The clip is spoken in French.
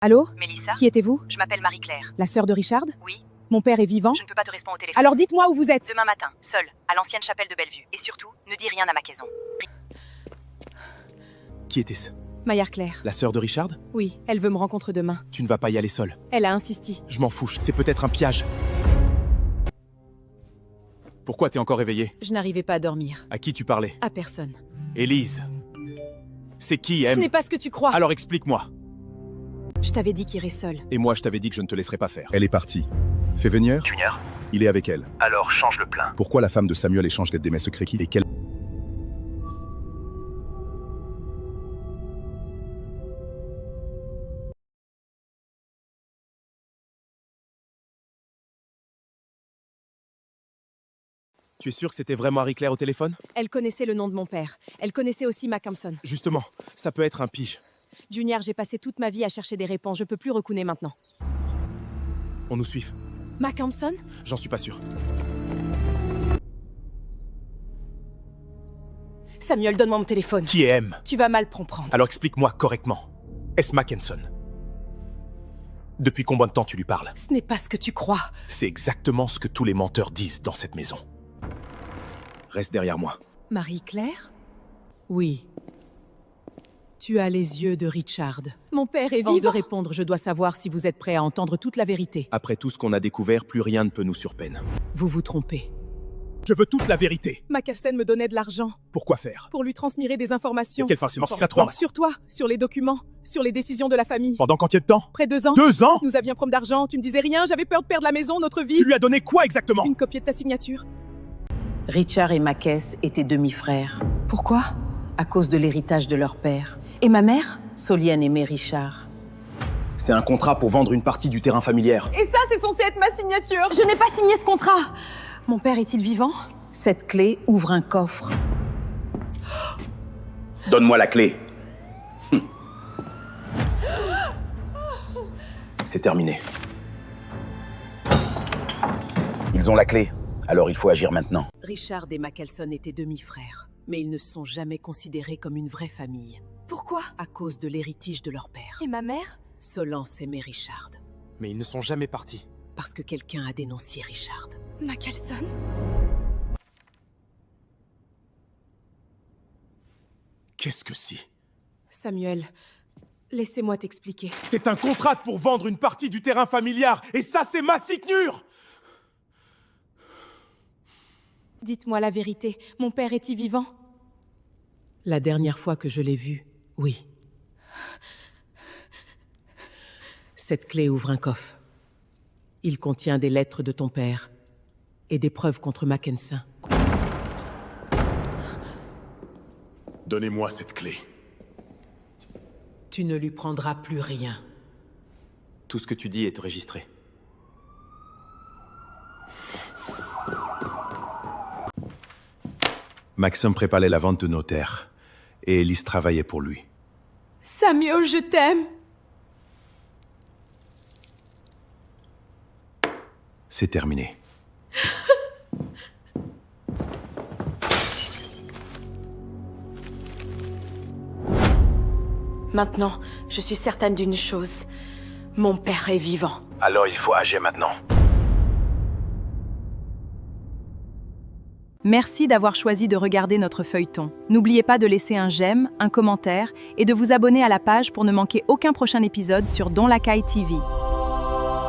Allô? Mélissa? Qui étiez-vous? Je m'appelle Marie-Claire. La sœur de Richard? Oui. Mon père est vivant? Je ne peux pas te répondre au téléphone. Alors dites-moi où vous êtes. Demain matin, seule, à l'ancienne chapelle de Bellevue. Et surtout, ne dis rien à Macaison. Qui était-ce? Maya Claire. La sœur de Richard? Oui, elle veut me rencontrer demain. Tu ne vas pas y aller seule. Elle a insisté. Je m'en fous, c'est peut-être un piège. Pourquoi t'es encore éveillée? Je n'arrivais pas à dormir. À qui tu parlais? À personne. Élise. C'est qui, Ce M? n'est pas ce que tu crois. Alors explique-moi. Je t'avais dit qu'il irait seul. Et moi, je t'avais dit que je ne te laisserai pas faire. Elle est partie. Fais venir. Junior, Il est avec elle. alors change le plein. Pourquoi la femme de Samuel échange d'être des mets secrets qui et quelle... Tu es sûr que c'était vraiment Marie-Claire au téléphone? Elle connaissait le nom de mon père. Elle connaissait aussi Mackinson. Justement, ça peut être un pige. Junior, j'ai passé toute ma vie à chercher des réponses. Je peux plus recouner maintenant. On nous suit. Mackinson? J'en suis pas sûr. Samuel, donne-moi mon téléphone. Qui est M? Tu vas mal comprendre. Alors explique-moi correctement. Est-ce Mackinson? Depuis combien de temps tu lui parles? Ce n'est pas ce que tu crois. C'est exactement ce que tous les menteurs disent dans cette maison. Reste derrière moi. Marie-Claire? Oui. Tu as les yeux de Richard. Mon père est vivant. Avant de répondre, je dois savoir si vous êtes prêt à entendre toute la vérité. Après tout ce qu'on a découvert, plus rien ne peut nous surpeine. Vous vous trompez. Je veux toute la vérité. Mackinson me donnait de l'argent Pourquoi faire? pour lui transmettre des informations. Quelle falsificatoire? Sur toi, sur les documents, sur les décisions de la famille. Pendant combien de temps? Près 2 ans. 2 ans? Nous avions prom d'argent, tu ne disais rien, j'avais peur de perdre la maison, notre vie. Tu lui as donné quoi exactement? Une copie de ta signature. Richard et Mackes étaient demi-frères, Pourquoi? à cause de l'héritage de leur père. Et ma mère? Soliane aimait Richard. C'est un contrat pour vendre une partie du terrain familial. Et ça, c'est censé être ma signature. Je n'ai pas signé ce contrat. Mon père est-il vivant? Cette clé ouvre un coffre. Donne-moi la clé. C'est terminé. Ils ont la clé, alors il faut agir maintenant. Richard et Mackinson étaient demi-frères, mais ils ne se sont jamais considérés comme une vraie famille, Pourquoi? à cause de l'héritage de leur père. Et ma mère? Solence aimait Richard, Mais ils ne sont jamais partis. parce que quelqu'un a dénoncé Richard. Mackinson? Qu'est-ce que si? Samuel, laissez-moi t'expliquer. C'est un contrat pour vendre une partie du terrain familial, et ça, c'est ma signature! Dites-moi la vérité, mon père est-il vivant? La dernière fois que je l'ai vu, oui. Cette clé ouvre un coffre. Il contient des lettres de ton père et des preuves contre Mackinson. Donnez-moi cette clé. Tu ne lui prendras plus rien. Tout ce que tu dis est enregistré. Maxime préparait la vente de nos terres. Et Élise travaillait pour lui. Samuel, je t'aime. C'est terminé. Maintenant, je suis certaine d'une chose. Mon père est vivant. Alors il faut agir maintenant. Merci d'avoir choisi de regarder notre feuilleton. N'oubliez pas de laisser un j'aime, un commentaire et de vous abonner à la page pour ne manquer aucun prochain épisode sur Don Lacaille TV.